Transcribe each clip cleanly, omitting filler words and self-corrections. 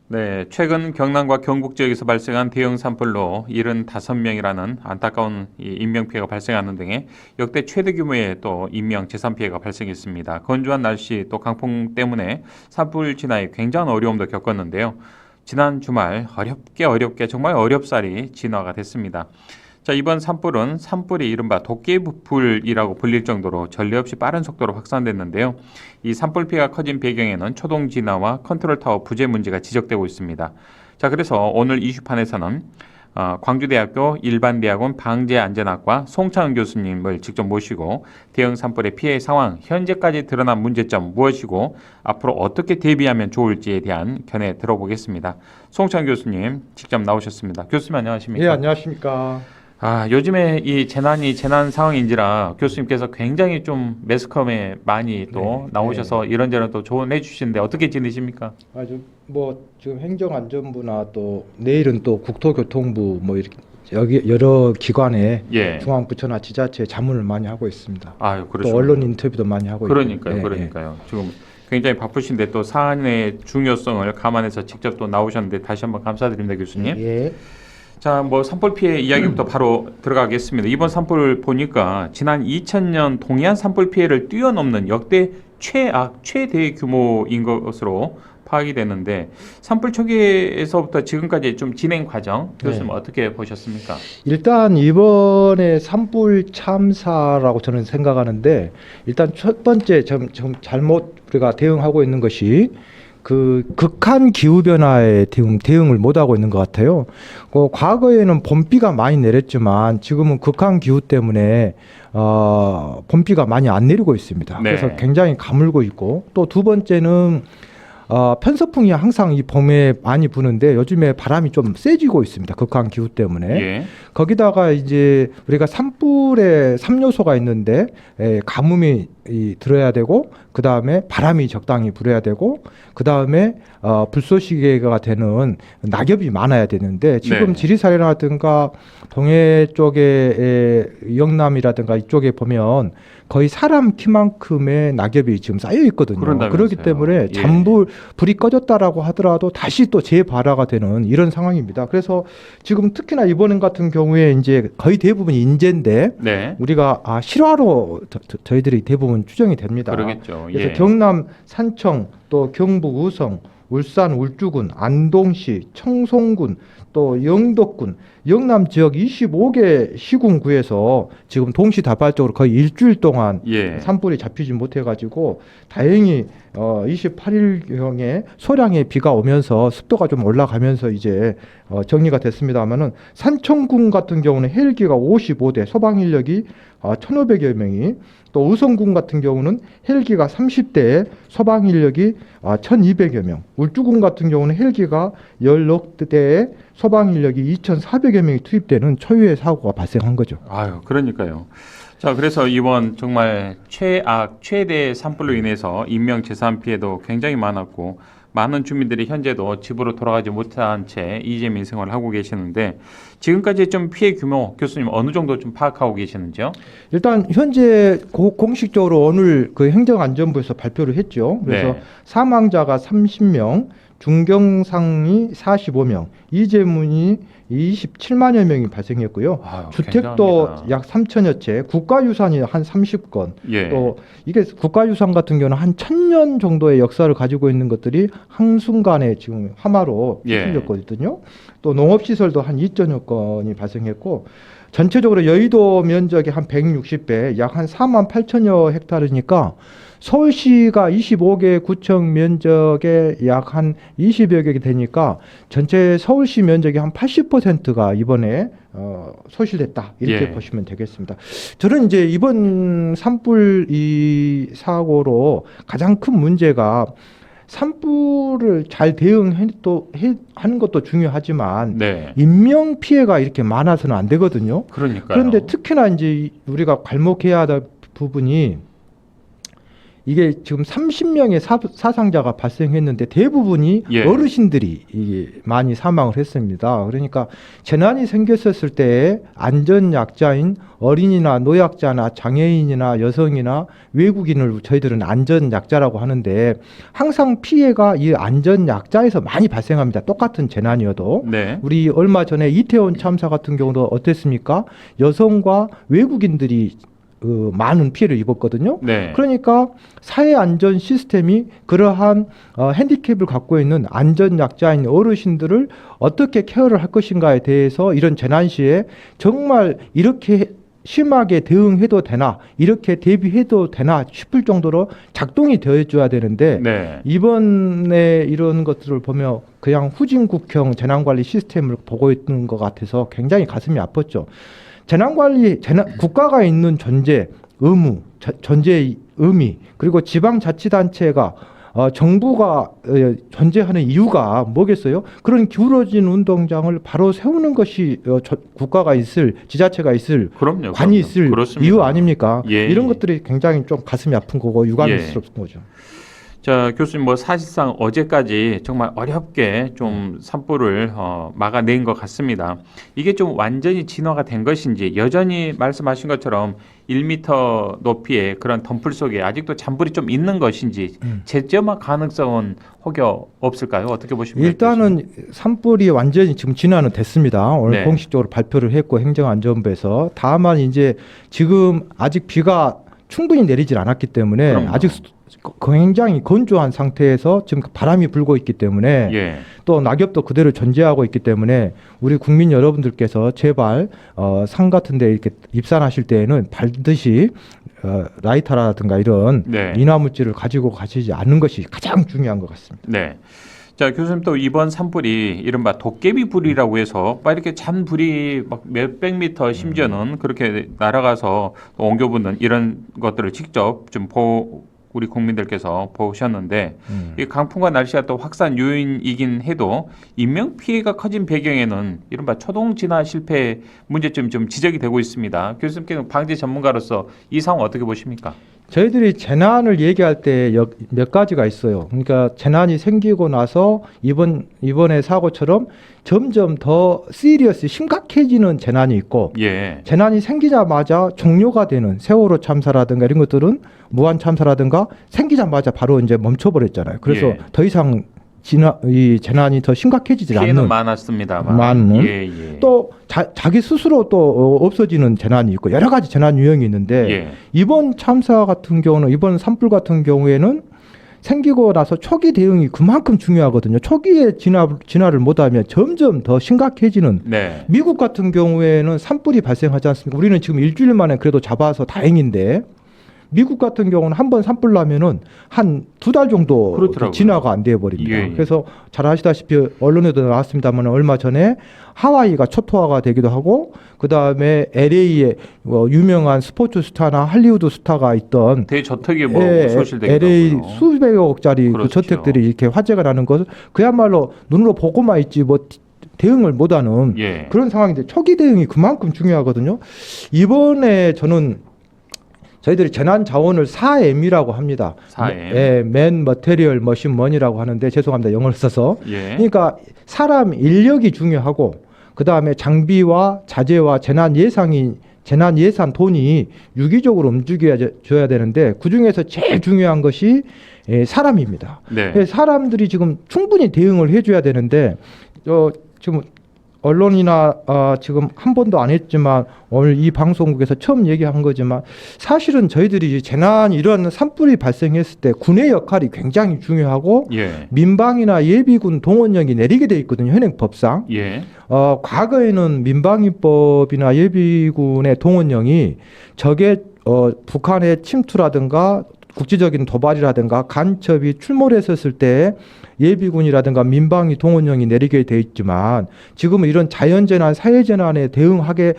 네, 최근 경남과 경북 지역에서 발생한 대형 산불로 75명이라는 안타까운 이 인명피해가 발생하는 등의 역대 최대 규모의 또 인명 재산 피해가 발생했습니다. 건조한 날씨 또 강풍 때문에 산불 진화에 굉장한 어려움도 겪었는데요. 지난 주말 어렵게 정말 어렵사리 진화가 됐습니다. 자, 이번 산불은 산불이 이른바 도깨비불이라고 불릴 정도로 전례 없이 빠른 속도로 확산됐는데요. 이 산불 피해가 커진 배경에는 초동 진화와 컨트롤 타워 부재 문제가 지적되고 있습니다. 자, 그래서 오늘 이슈판에서는 광주대학교 일반대학원 방재안전학과 송창은 교수님을 직접 모시고 대형 산불의 피해 상황, 현재까지 드러난 문제점 무엇이고 앞으로 어떻게 대비하면 좋을지에 대한 견해 들어보겠습니다. 송창은 교수님 직접 나오셨습니다. 교수님 안녕하십니까? 예, 안녕하십니까? 요즘에 이 재난 상황인지라 교수님께서 굉장히 좀 매스컴에 많이 또 나오셔서 이런저런 또 조언해 주시는데 어떻게 지내십니까? 아주 뭐 지금 행정안전부나 또 내일은 또 국토교통부 뭐 이렇게 여기 여러 기관에 중앙부처나 지자체에 자문을 많이 하고 있습니다. 그렇죠. 또 언론 인터뷰도 많이 하고 그러니까요, 있고. 그러니까요. 지금 굉장히 바쁘신데 또 사안의 중요성을 감안해서 직접 또 나오셨는데 다시 한번 감사드립니다, 교수님. 예. 자, 뭐 산불 피해 이야기부터 바로 들어가겠습니다. 이번 산불 보니까 지난 2000년 동해안 산불 피해를 뛰어넘는 역대 최대 규모인 것으로 파악이 되는데 산불 초기에서부터 지금까지 좀 진행 과정 교수님 어떻게 보셨습니까? 일단 이번에 산불 참사라고 저는 생각하는데 일단 첫 번째 좀 잘못 우리가 대응하고 있는 것이 그 극한 기후 변화에 대응을 못 하고 있는 것 같아요. 과거에는 봄비가 많이 내렸지만 지금은 극한 기후 때문에 봄비가 많이 안 내리고 있습니다. 그래서 굉장히 가물고 있고 또 두 번째는 편서풍이 항상 이 봄에 많이 부는데 요즘에 바람이 좀 세지고 있습니다. 극한 기후 때문에. 거기다가 이제 우리가 산불에 3요소가 있는데 가뭄이 들어야 되고 그 다음에 바람이 적당히 불어야 되고 그 다음에 불쏘시개가 되는 낙엽이 많아야 되는데 지금 지리산이라든가 동해 쪽에 영남이라든가 이쪽에 보면 거의 사람 키만큼의 낙엽이 지금 쌓여 있거든요. 그렇기 때문에 불이 꺼졌다라고 하더라도 다시 또 재발화가 되는 이런 상황입니다. 그래서 지금 특히나 이번 같은 경우에 이제 거의 대부분 인재인데 우리가 실화로 저희들이 대부분 추정이 됩니다. 그러겠죠. 그래서 경남 산청 또 경북 의성 울산 울주군, 안동시, 청송군, 또 영덕군, 영남 지역 25개 시군구에서 지금 동시다발적으로 거의 일주일 동안 산불이 잡히지 못해가지고 다행히 28일경에 소량의 비가 오면서 습도가 좀 올라가면서 이제 정리가 됐습니다만은 산청군 같은 경우는 헬기가 55대, 소방 인력이 1,500여 명이 또 의성군 같은 경우는 헬기가 30대에 소방 인력이 1,200여 명, 울주군 같은 경우는 헬기가 16대에 소방 인력이 2,400여 명이 투입되는 초유의 사고가 발생한 거죠. 그러니까요. 자, 그래서 이번 정말 최대 산불로 인해서 인명 재산 피해도 굉장히 많았고 많은 주민들이 현재도 집으로 돌아가지 못한 채 이재민 생활을 하고 계시는데 지금까지 좀 피해 규모 교수님 어느 정도 좀 파악하고 계시는지요? 일단 현재 공식적으로 오늘 그 행정안전부에서 발표를 했죠. 그래서 사망자가 30명, 중경상이 45명, 이재문이 27만여 명이 발생했고요. 주택도 약 3천여 채, 국가유산이 한 30건. 또 이게 국가유산 같은 경우는 한 1,000년 정도의 역사를 가지고 있는 것들이 한순간에 지금 화마로 휘둘렸거든요. 또 농업시설도 한 2천여 건이 발생했고 전체적으로 여의도 면적이 한 160배, 약 한 4만 8천여 헥타르니까 서울시가 25개 구청 면적에 약 한 20여 개 되니까 전체 서울시 면적이 한 80%가 이번에 소실됐다 이렇게 보시면 되겠습니다. 저는 이제 이번 산불 이 사고로 가장 큰 문제가 산불을 잘 하는 것도 중요하지만 인명 피해가 이렇게 많아서는 안 되거든요. 그런데 특히나 이제 우리가 괄목해야 할 부분이 이게 지금 30명의 사상자가 발생했는데 대부분이 예. 어르신들이 이게 많이 사망을 했습니다. 그러니까 재난이 생겼었을 때 안전약자인 어린이나 노약자나 장애인이나 여성이나 외국인을 저희들은 안전약자라고 하는데 항상 피해가 이 안전약자에서 많이 발생합니다. 똑같은 재난이어도. 네. 우리 얼마 전에 이태원 참사 같은 경우도 어땠습니까? 여성과 외국인들이 많은 피해를 입었거든요. 네. 그러니까 사회 안전 시스템이 그러한 핸디캡을 갖고 있는 안전 약자인 어르신들을 어떻게 케어를 할 것인가에 대해서 이런 재난 시에 정말 이렇게 심하게 대응해도 되나, 이렇게 대비해도 되나 싶을 정도로 작동이 되어줘야 되는데 네. 이번에 이런 것들을 보면 그냥 후진국형 재난관리 시스템을 보고 있는 것 같아서 굉장히 가슴이 아팠죠. 재난관리, 국가가 있는 존재, 의무, 존재의 의미, 그리고 지방자치단체가 정부가 존재하는 이유가 뭐겠어요? 그런 기울어진 운동장을 바로 세우는 것이 국가가 있을, 지자체가 있을, 그럼요. 관이 있을 그렇습니다. 이유 아닙니까? 예, 이런 예. 것들이 굉장히 좀 가슴이 아픈 거고 유감스럽은 거죠. 자, 교수님, 뭐 사실상 어제까지 정말 어렵게 좀 산불을 막아낸 것 같습니다. 이게 좀 완전히 진화가 된 것인지 여전히 말씀하신 것처럼 1m 높이의 그런 덤불 속에 아직도 잔불이 좀 있는 것인지 재점화 가능성은 혹여 없을까요? 어떻게 보십니까? 일단은 산불이 완전히 지금 진화는 됐습니다. 오늘 네. 공식적으로 발표를 했고 행정안전부에서. 다만 이제 지금 아직 비가 충분히 내리질 않았기 때문에 그럼요. 아직 굉장히 건조한 상태에서 지금 바람이 불고 있기 때문에 예. 또 낙엽도 그대로 존재하고 있기 때문에 우리 국민 여러분들께서 제발 산 같은 데 이렇게 입산하실 때에는 반드시 라이터라든가 이런 네. 인화물질을 가지고 가시지 않는 것이 가장 중요한 것 같습니다. 네. 자, 교수님 또 이번 산불이 이른바 도깨비 불이라고 해서 막 이렇게 잔 불이 막 몇백 미터 심지어는 그렇게 날아가서 또 옮겨붙는 이런 것들을 직접 좀 우리 국민들께서 보셨는데 이 강풍과 날씨가 또 확산 요인이긴 해도 인명 피해가 커진 배경에는 이른바 초동 진화 실패 문제점이 좀 지적이 되고 있습니다. 교수님께는 방재 전문가로서 이 상황 어떻게 보십니까? 저희들이 재난을 얘기할 때 몇 가지가 있어요. 그러니까 재난이 생기고 나서 이번에 사고처럼 점점 더 시리어스 심각해지는 재난이 있고 예. 재난이 생기자마자 종료가 되는 세월호 참사라든가 이런 것들은 무한 참사라든가 생기자마자 바로 이제 멈춰버렸잖아요. 그래서 예. 더 이상 이 재난이 더 심각해지지 피해는 않는 많았습니다만. 예, 예. 또 자기 스스로 또 없어지는 재난이 있고 여러 가지 재난 유형이 있는데 예. 이번 참사 같은 경우는 이번 산불 같은 경우에는 생기고 나서 초기 대응이 그만큼 중요하거든요. 초기에 진화를 못하면 점점 더 심각해지는. 네. 미국 같은 경우에는 산불이 발생하지 않습니까? 우리는 지금 일주일 만에 그래도 잡아서 다행인데 미국 같은 경우는 한 번 산불 나면은 한 2달 정도 그렇더라고요. 진화가 안 되어 버립니다. 예, 예. 그래서 잘 아시다시피 언론에도 나왔습니다만 얼마 전에 하와이가 초토화가 되기도 하고 그 다음에 LA에 유명한 스포츠 스타나 할리우드 스타가 있던 대저택이 뭐 소실되기도 LA 하고요. 수백억짜리 그렇죠. 그 저택들이 이렇게 화재가 나는 것을 그야말로 눈으로 보고만 있지 뭐 대응을 못하는 예. 그런 상황인데 초기 대응이 그만큼 중요하거든요. 이번에 저는 저희들이 재난 자원을 4M이라고 합니다. 4M. 예, 맨, 머테리얼, 머신, 머니라고 하는데 죄송합니다. 영어를 써서. 예. 그러니까 사람 인력이 중요하고 그 다음에 장비와 자재와 재난 예산 돈이 유기적으로 움직여줘야 되는데 그 중에서 제일 중요한 것이 사람입니다. 네. 사람들이 지금 충분히 대응을 해줘야 되는데 지금 언론이나 지금 한 번도 안 했지만 오늘 이 방송국에서 처음 얘기한 거지만 사실은 저희들이 재난 이런 산불이 발생했을 때 군의 역할이 굉장히 중요하고 예. 민방위나 예비군 동원령이 내리게 돼 있거든요. 현행법상. 예. 과거에는 민방위법이나 예비군의 동원령이 적의 북한의 침투라든가 국지적인 도발이라든가 간첩이 출몰했었을 때 예비군이라든가 민방위 동원령이 내리게 돼 있지만 지금은 이런 자연재난, 사회재난에 대응하게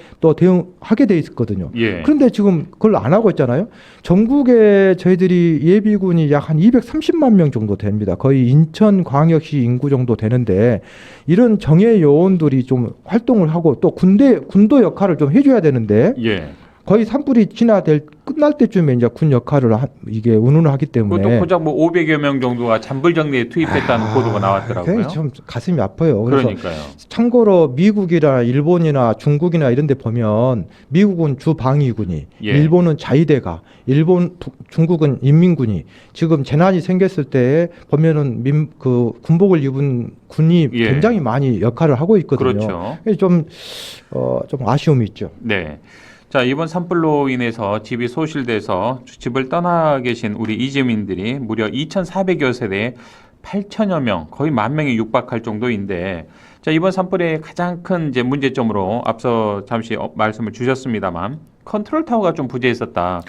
돼 있거든요. 예. 그런데 지금 그걸 안 하고 있잖아요. 전국에 저희들이 예비군이 약 한 230만 명 정도 됩니다. 거의 인천광역시 인구 정도 되는데 이런 정예 요원들이 좀 활동을 하고 또 군도 역할을 좀 해줘야 되는데 예. 거의 산불이 끝날 때쯤에 이제 군 역할을 이게 운운을 하기 때문에 그것도 고작 뭐 500여 명 정도가 잔불 정리에 투입했다는 보도가 나왔더라고요. 그게 좀 가슴이 아파요. 그래서 그러니까요. 참고로 미국이나 일본이나 중국이나 이런 데 보면 미국은 주방위군이, 예. 일본은 자위대가, 중국은 인민군이 지금 재난이 생겼을 때 보면은 군복을 입은 군이 예. 굉장히 많이 역할을 하고 있거든요. 그렇죠. 그래서 좀 아쉬움이 있죠. 네. 자, 이번 산불로 인해서 집이 소실돼서 집을 떠나 계신 우리 이주민들이 무려 2,400여 세대에 8천여 명, 거의 10,000명이 육박할 정도인데, 자, 이번 산불의 가장 큰 이제 문제점으로 앞서 잠시 말씀을 주셨습니다만 컨트롤 타워가 좀 부재했었다.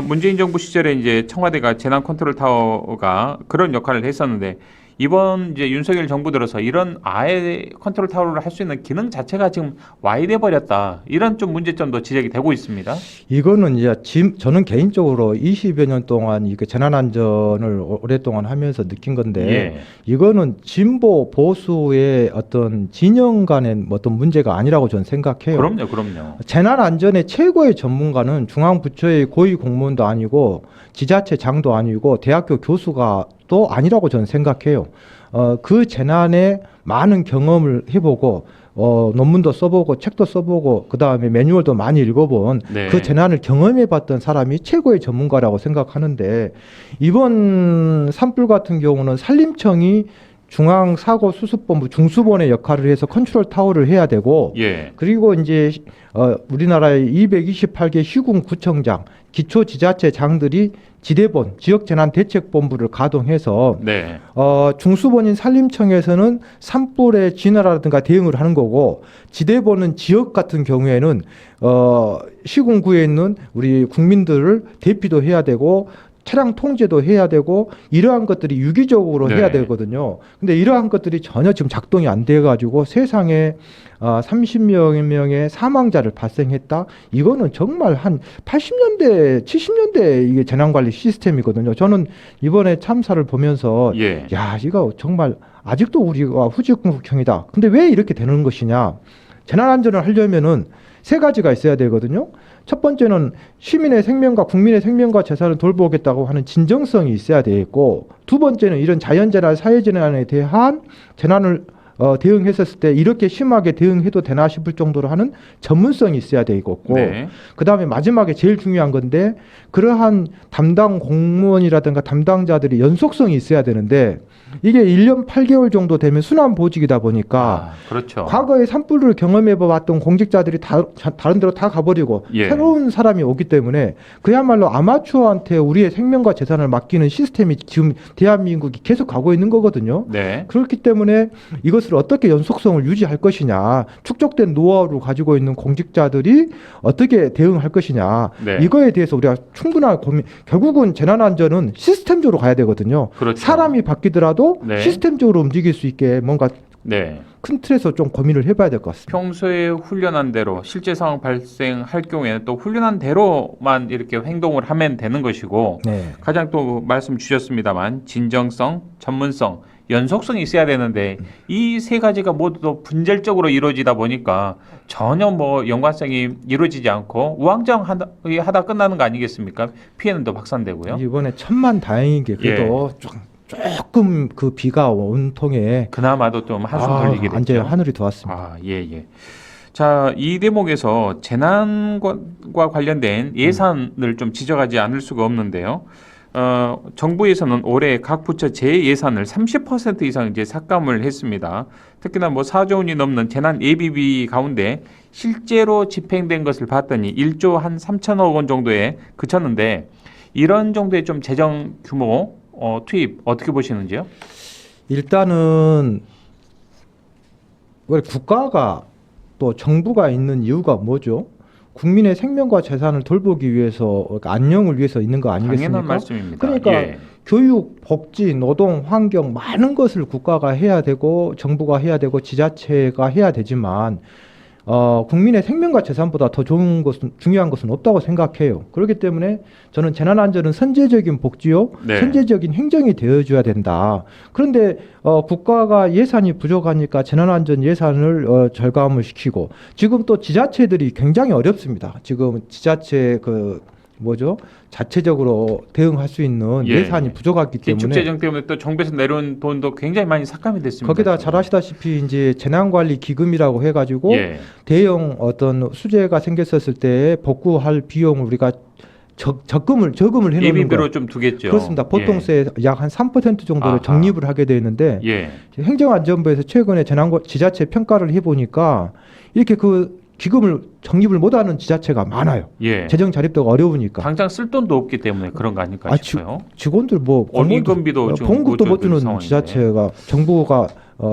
문재인 정부 시절에 이제 청와대가 재난 컨트롤 타워가 그런 역할을 했었는데, 이번 이제 윤석열 정부 들어서 이런 아예 컨트롤 타워를 할 수 있는 기능 자체가 지금 와이돼 버렸다. 이런 좀 문제점도 지적이 되고 있습니다. 이거는 이제 저는 개인적으로 20여 년 동안 이게 재난안전을 오랫동안 하면서 느낀 건데, 예. 이거는 진보 보수의 어떤 진영 간의 어떤 문제가 아니라고 저는 생각해요. 그럼요. 재난안전의 최고의 전문가는 중앙부처의 고위 공무원도 아니고 지자체장도 아니고 대학교 교수가 또 아니라고 저는 생각해요. 그 재난에 많은 경험을 해보고 논문도 써보고 책도 써보고 그 다음에 매뉴얼도 많이 읽어본 네. 그 재난을 경험해봤던 사람이 최고의 전문가라고 생각하는데, 이번 산불 같은 경우는 산림청이 중앙사고수습본부 중수본의 역할을 해서 컨트롤 타워를 해야 되고, 예. 그리고 이제 우리나라의 228개 시군구청장, 기초지자체장들이 지대본 지역재난대책본부를 가동해서 네. 중수본인 산림청에서는 산불의 진화라든가 대응을 하는 거고, 지대본은 지역 같은 경우에는 시군구에 있는 우리 국민들을 대피도 해야 되고 차량 통제도 해야 되고 이러한 것들이 유기적으로 해야 네. 되거든요. 근데 이러한 것들이 전혀 지금 작동이 안 돼 가지고 세상에 30여 명의 사망자를 발생했다. 이거는 정말 한 80년대, 70년대 이게 재난관리 시스템이거든요. 저는 이번에 참사를 보면서 예. 야, 이거 정말 아직도 우리가 후지국형이다. 근데 왜 이렇게 되는 것이냐? 재난안전을 하려면은 세 가지가 있어야 되거든요. 첫 번째는 시민의 생명과 국민의 생명과 재산을 돌보겠다고 하는 진정성이 있어야 되겠고, 두 번째는 이런 자연재난, 사회재난에 대한 재난을 대응했었을 때 이렇게 심하게 대응해도 되나 싶을 정도로 하는 전문성이 있어야 되겠고, 네. 그 다음에 마지막에 제일 중요한 건데, 그러한 담당 공무원이라든가 담당자들이 연속성이 있어야 되는데, 이게 1년 8개월 정도 되면 순환보직이다 보니까 그렇죠. 과거에 산불을 경험해봤던 공직자들이 다른 데로 다 가버리고 예. 새로운 사람이 오기 때문에 그야말로 아마추어한테 우리의 생명과 재산을 맡기는 시스템이 지금 대한민국이 계속 가고 있는 거거든요. 네. 그렇기 때문에 이것을 어떻게 연속성을 유지할 것이냐, 축적된 노하우를 가지고 있는 공직자들이 어떻게 대응할 것이냐, 네. 이거에 대해서 우리가 충분한 고민, 결국은 재난안전은 시스템적으로 가야 되거든요. 그렇죠. 사람이 바뀌더라도 네. 시스템적으로 움직일 수 있게 뭔가 네. 큰 틀에서 좀 고민을 해봐야 될 것 같습니다. 평소에 훈련한 대로 실제 상황 발생할 경우에는 또 훈련한 대로만 이렇게 행동을 하면 되는 것이고, 네. 가장 또 말씀 주셨습니다만 진정성, 전문성, 연속성이 있어야 되는데 이 세 가지가 모두 또 분절적으로 이루어지다 보니까 전혀 뭐 연관성이 이루어지지 않고 우왕좌왕하다 끝나는 거 아니겠습니까? 피해는 더 확산되고요. 이번에 천만다행인 게 그래도 조금 그 비가 온통에 그나마도 좀 한숨 돌리게 안제 됐죠. 하늘이 도왔습니다. 예. 자, 이 대목에서 재난과 관련된 예산을 좀 지적하지 않을 수가 없는데요. 정부에서는 올해 각 부처 재예산을 30% 이상 이제 삭감을 했습니다. 특히나 뭐 4조 원이 넘는 재난 예비비 가운데 실제로 집행된 것을 봤더니 1조 한 3천억 원 정도에 그쳤는데, 이런 정도의 좀 재정 규모 투입 어떻게 보시는지요? 일단은 왜 국가가 또 정부가 있는 이유가 뭐죠? 국민의 생명과 재산을 돌보기 위해서, 그러니까 안녕을 위해서 있는 거 아니겠습니까? 당연한 말씀입니다. 그러니까 예. 교육, 복지, 노동, 환경 많은 것을 국가가 해야 되고 정부가 해야 되고 지자체가 해야 되지만 국민의 생명과 재산보다 더 좋은 것은 중요한 것은 없다고 생각해요. 그렇기 때문에 저는 재난안전은 선제적인 복지요, 네. 선제적인 행정이 되어줘야 된다. 그런데 국가가 예산이 부족하니까 재난안전 예산을 절감을 시키고 지금 또 지자체들이 굉장히 어렵습니다. 지금 지자체 자체적으로 대응할 수 있는 예, 예산이 부족하기 때문에 긴축재정 때문에 또 정부에서 내려온 돈도 굉장히 많이 삭감이 됐습니다. 거기다 지금. 잘 아시다시피 이제 재난관리 기금이라고 해가지고 예. 대형 어떤 수재가 생겼었을 때 복구할 비용을 우리가 저금을 해놓는 예비비로 거. 좀 두겠죠. 그렇습니다. 보통세 약 한 3% 정도를 아하. 적립을 하게 되어 있는데 예. 행정안전부에서 최근에 지자체 평가를 해보니까 이렇게 그 기금을 적립을 못하는 지자체가 많아요. 예. 재정 자립도가 어려우니까. 당장 쓸 돈도 없기 때문에 그런 거 아닐까 싶어요. 직원들 원임금비도 지금 봉급도 못 주는 상황인데. 지자체가 정부가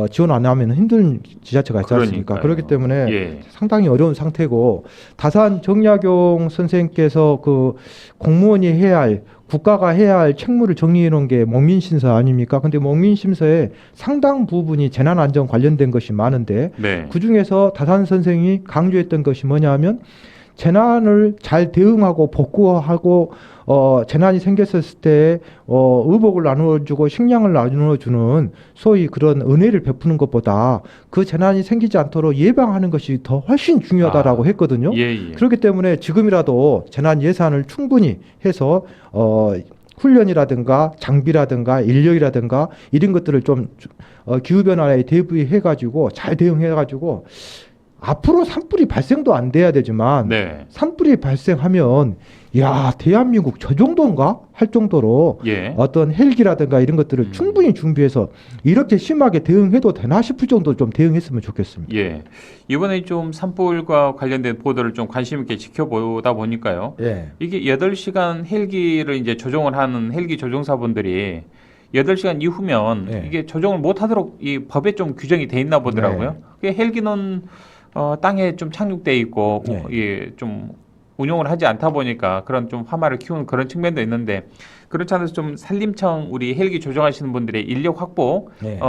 지원 안 하면 힘든 지자체가 있지 않습니까? 그러니까요. 그렇기 때문에 예. 상당히 어려운 상태고 다산 정약용 선생님께서 그 공무원이 해야 할 국가가 해야 할 책무를 정리해 놓은 게 목민심서 아닙니까? 근데 목민심서에 상당 부분이 재난안전 관련된 것이 많은데 네. 그중에서 다산 선생이 강조했던 것이 뭐냐면 재난을 잘 대응하고 복구하고 재난이 생겼을 때 의복을 나누어주고 식량을 나누어주는 소위 그런 은혜를 베푸는 것보다 그 재난이 생기지 않도록 예방하는 것이 더 훨씬 중요하다라고 했거든요. 예, 예. 그렇기 때문에 지금이라도 재난 예산을 충분히 해서 훈련이라든가 장비라든가 인력이라든가 이런 것들을 좀 기후변화에 대비해가지고 잘 대응해가지고 앞으로 산불이 발생도 안 돼야 되지만 네. 산불이 발생하면 야 대한민국 저 정도인가 할 정도로 예. 어떤 헬기라든가 이런 것들을 충분히 준비해서 이렇게 심하게 대응해도 되나 싶을 정도 좀 대응했으면 좋겠습니다. 예. 이번에 좀 산불과 관련된 보도를 좀 관심 있게 지켜보다 보니까요. 예. 이게 8시간 헬기를 이제 조종을 하는 헬기 조종사분들이 8시간 이후면 네. 이게 조종을 못 하도록 이 법에 좀 규정이 돼 있나 보더라고요. 그게 헬기는 땅에 좀 착륙돼 있고 네. 예, 좀 운용을 하지 않다 보니까 그런 좀 화마를 키우는 그런 측면도 있는데 그렇지 않아서 좀 산림청 우리 헬기 조종하시는 분들의 인력 확보 네.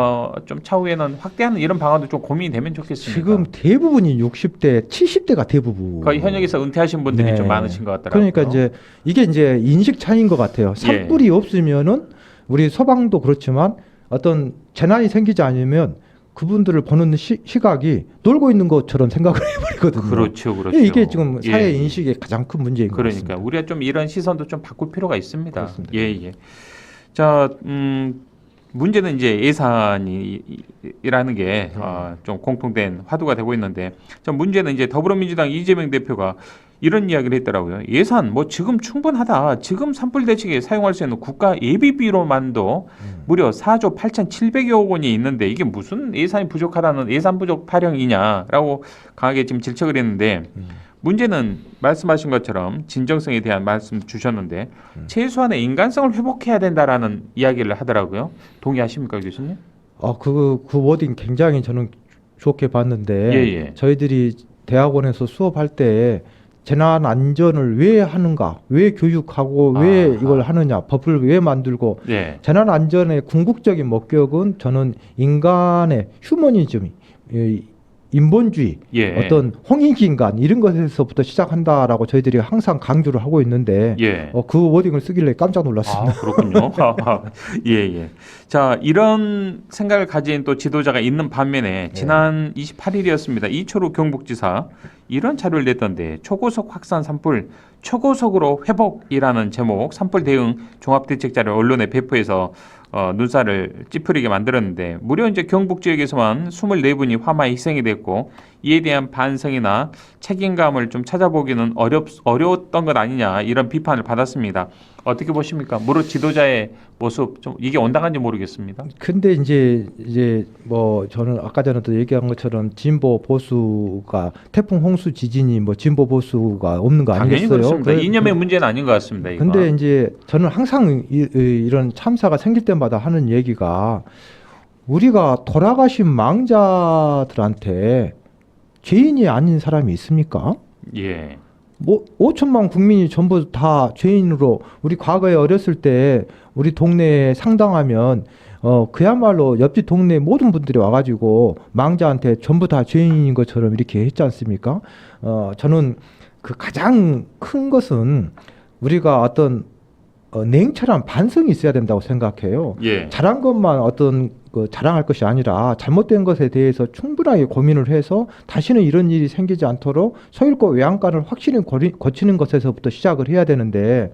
좀 차후에는 확대하는 이런 방안도 좀 고민이 되면 좋겠습니다. 지금 대부분이 60대, 70대가 대부분. 거의 현역에서 은퇴하신 분들이 네. 좀 많으신 것 같더라고요. 그러니까 이제 이게 이제 인식 차이인 것 같아요. 산불이 없으면은 우리 소방도 그렇지만 어떤 재난이 생기지 않으면 그분들을 보는 시각이 놀고 있는 것처럼 생각을 해버리거든요. 그렇죠, 그렇죠. 이게 지금 사회 예. 인식의 가장 큰 문제인 것 그러니까 같습니다. 우리가 좀 이런 시선도 좀 바꿀 필요가 있습니다. 그렇습니다. 예, 예. 자, 문제는 이제 예산이라는 게 좀 공통된 화두가 되고 있는데, 자, 문제는 이제 더불어민주당 이재명 대표가 이런 이야기를 했더라고요. 예산 뭐 지금 충분하다. 지금 산불 대책에 사용할 수 있는 국가 예비비로만도 무려 4조 8,700여 원이 있는데 이게 무슨 예산이 부족하다는 예산 부족 타령이냐라고 강하게 지금 질책을 했는데 문제는 말씀하신 것처럼 진정성에 대한 말씀 주셨는데 최소한의 인간성을 회복해야 된다라는 이야기를 하더라고요. 동의하십니까, 교수님? 그 워딩 굉장히 저는 좋게 봤는데 예, 예. 저희들이 대학원에서 수업할 때 재난 안전을 왜 하는가, 왜 교육하고 왜 이걸 하느냐, 법을 왜 만들고 네. 재난 안전의 궁극적인 목적은 저는 인간의 휴머니즘이 인본주의, 예. 어떤 홍익인간 이런 것에서부터 시작한다라고 저희들이 항상 강조를 하고 있는데 예. 그 워딩을 쓰길래 깜짝 놀랐습니다. 그렇군요. 예, 예. 자, 이런 생각을 가진 또 지도자가 있는 반면에 지난 28일이었습니다. 이철우 경북지사 이런 자료를 냈던데 초고속 확산 산불 초고속으로 회복이라는 제목 산불 대응 종합대책 자료 언론에 배포해서 눈살을 찌푸리게 만들었는데 무려 이제 경북 지역에서만 24분이 화마에 희생이 됐고 이에 대한 반성이나 책임감을 좀 찾아보기는 어려웠던 것 아니냐 이런 비판을 받았습니다. 어떻게 보십니까? 무릇 지도자의 모습 좀 이게 온당한지 모르겠습니다. 근데 이제 뭐 저는 아까 전에도 얘기한 것처럼 진보 보수가 태풍 홍수 지진이 뭐 진보 보수가 없는 거 당연히 아니겠어요? 그렇습니다. 이념의 문제는 아닌 것 같습니다. 이거. 근데 이제 저는 항상 이런 참사가 생길 때마다 하는 얘기가 우리가 돌아가신 망자들한테 죄인이 아닌 사람이 있습니까? 예. 뭐 5천만 국민이 전부 다 죄인으로 우리 과거에 어렸을 때 우리 동네에 상당하면 그야말로 옆집 동네 모든 분들이 와가지고 망자한테 전부 다 죄인인 것처럼 이렇게 했지 않습니까? 저는 그 가장 큰 것은 우리가 어떤 냉철한 반성이 있어야 된다고 생각해요. 예. 잘한 것만 어떤 자랑할 것이 아니라 잘못된 것에 대해서 충분하게 고민을 해서 다시는 이런 일이 생기지 않도록 소일고 외양간을 확실히 거치는 것에서부터 시작을 해야 되는데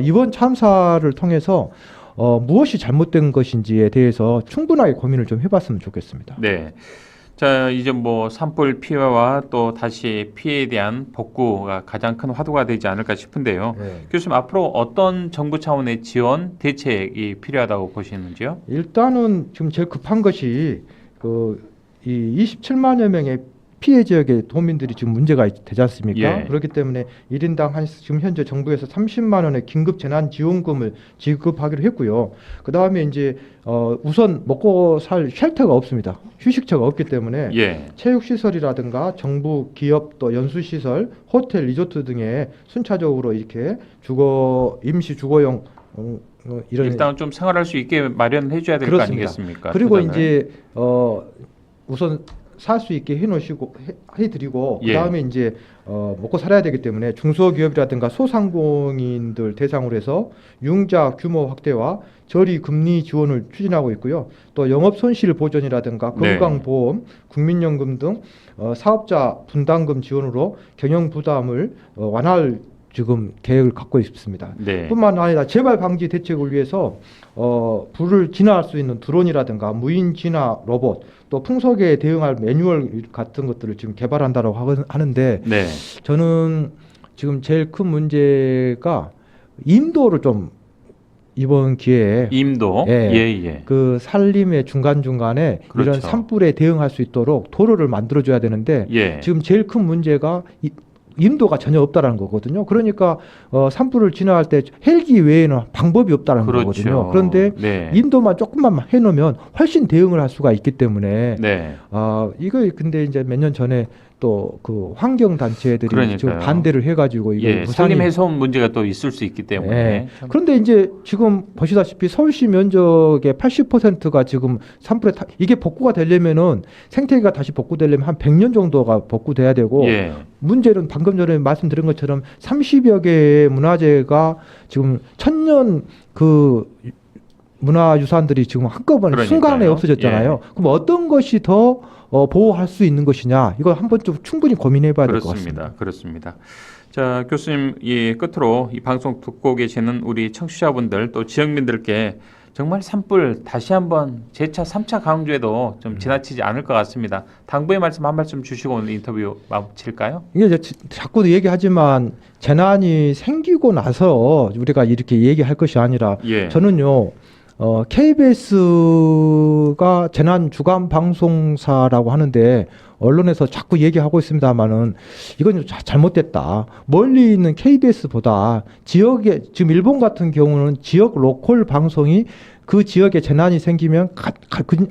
이번 참사를 통해서 무엇이 잘못된 것인지에 대해서 충분하게 고민을 좀 해봤으면 좋겠습니다. 네. 자, 이제 뭐 산불 피해와 또 다시 피해에 대한 복구가 가장 큰 화두가 되지 않을까 싶은데요. 네. 교수님, 앞으로 어떤 정부 차원의 지원, 대책이 필요하다고 보시는지요? 일단은 지금 제일 급한 것이 이 27만여 명의 피해 지역의 도민들이 지금 문제가 되지 않습니까? 예. 그렇기 때문에 1인당 지금 현재 정부에서 30만 원의 긴급 재난 지원금을 지급하기로 했고요. 그 다음에 이제 우선 먹고 살 쉘터가 없습니다. 휴식처가 없기 때문에 예. 체육시설이라든가 정부, 기업 또 연수시설, 호텔, 리조트 등에 순차적으로 이렇게 임시 주거용 이런 일단 좀 생활할 수 있게 마련해 줘야 될 거 아니겠습니까? 그리고 투자를. 이제 우선 살 수 있게 해드리고 예. 그다음에 이제 먹고 살아야 되기 때문에 중소기업이라든가 소상공인들 대상으로 해서 융자 규모 확대와 저리 금리 지원을 추진하고 있고요. 또 영업 손실 보전이라든가 건강보험, 국민연금 등 사업자 분담금 지원으로 경영 부담을 완화할 지금 계획을 갖고 있습니다. 네. 뿐만 아니라 재발 방지 대책을 위해서 불을 진화할 수 있는 드론이라든가 무인 진화 로봇 또 풍속에 대응할 매뉴얼 같은 것들을 지금 개발한다고 하는데 네. 저는 지금 제일 큰 문제가 인도를 좀 이번 기회에 임도. 예. 예. 그 산림의 중간중간에 그렇죠. 이런 산불에 대응할 수 있도록 도로를 만들어줘야 되는데 예. 지금 제일 큰 문제가 인도가 전혀 없다라는 거거든요. 그러니까 산불을 진화할 때 헬기 외에는 방법이 없다는 그렇죠. 거거든요. 그런데 네. 인도만 조금만 해놓으면 훨씬 대응을 할 수가 있기 때문에 네. 이거 근데 이제 몇 년 전에 또 그 환경 단체들이 지금 그러니까요. 반대를 해가지고 이거 예. 산림 해소음 문제가 또 있을 수 있기 때문에. 예. 참. 그런데 이제 지금 보시다시피 서울시 면적의 80%가 지금 산불에 이게 복구가 되려면은 생태계가 다시 복구되려면 한 100년 정도가 복구돼야 되고 예. 문제는 방금 전에 말씀드린 것처럼 30여 개의 문화재가 지금 천년 그 문화유산들이 지금 한꺼번에 그러니까요. 순간에 없어졌잖아요. 그럼 어떤 것이 더 보호할 수 있는 것이냐 이거 한번 좀 충분히 고민해봐야 될 것 같습니다. 그렇습니다. 자, 교수님, 끝으로 이 방송 듣고 계시는 우리 청취자분들 또 지역민들께 정말 산불 다시 한번 재차 3차 강조해도 좀 지나치지 않을 것 같습니다. 당부의 말씀 한 말씀 주시고 오늘 인터뷰 마칠까요? 이게 이제 자꾸 얘기하지만 재난이 생기고 나서 우리가 이렇게 얘기할 것이 아니라 예. 저는요. KBS가 재난 주간 방송사라고 하는데 언론에서 자꾸 얘기하고 있습니다만은 이건 잘못됐다. 멀리 있는 KBS보다 지역에 지금 일본 같은 경우는 지역 로컬 방송이 그 지역에 재난이 생기면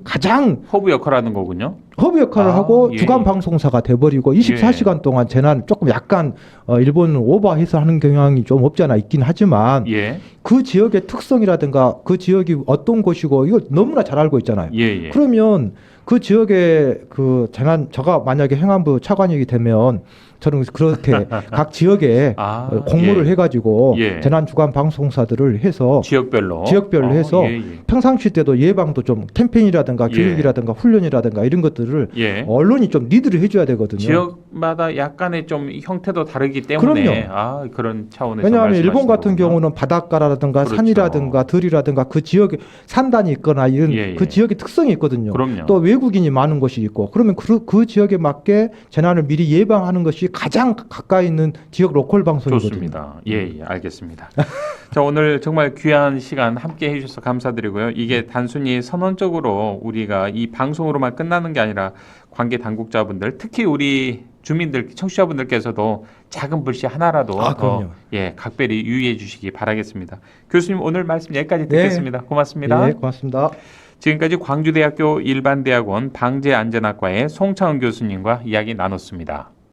가장 허브 역할하는 거군요. 허브 역할을 하고 예. 주간 방송사가 돼버리고 24시간 동안 재난 조금 약간 일본은 오버해서 하는 경향이 좀 없지 않아 있긴 하지만 예. 그 지역의 특성이라든가 그 지역이 어떤 곳이고 이거 너무나 잘 알고 있잖아요. 예. 그러면 그 지역의 그 재난 제가 만약에 행안부 차관이 되면 저는 그렇게 각 지역에 공모를 예. 해가지고 예. 재난 주간 방송사들을 해서 지역별로 해서 예. 평상시 때도 예방도 좀 캠페인이라든가 예. 교육이라든가 훈련이라든가 이런 것들을 예. 언론이 좀 리드를 해줘야 되거든요. 지역마다 약간의 좀 형태도 다르기 때문에 그럼요. 그런 차원에서 왜냐하면 일본 같은 말씀하시는 거군요. 경우는 바닷가라든가 그렇죠. 산이라든가 들이라든가 그 지역에 산단이 있거나 이런 예. 그 지역의 특성이 있거든요. 그럼요. 또 외국인이 많은 곳이 있고 그러면 그 지역에 맞게 재난을 미리 예방하는 것이 가장 가까이 있는 지역 로컬 방송이거든요. 좋습니다. 예, 알겠습니다. 자, 오늘 정말 귀한 시간 함께 해주셔서 감사드리고요. 이게 단순히 선언적으로 우리가 이 방송으로만 끝나는 게 아니라 관계 당국자분들, 특히 우리 주민들, 청취자분들께서도 작은 불씨 하나라도 그럼요. 각별히 유의해 주시기 바라겠습니다. 교수님, 오늘 말씀 여기까지 듣겠습니다. 고맙습니다. 네, 고맙습니다. 지금까지 광주대학교 일반대학원 방재안전학과의 송창은 교수님과 이야기 나눴습니다.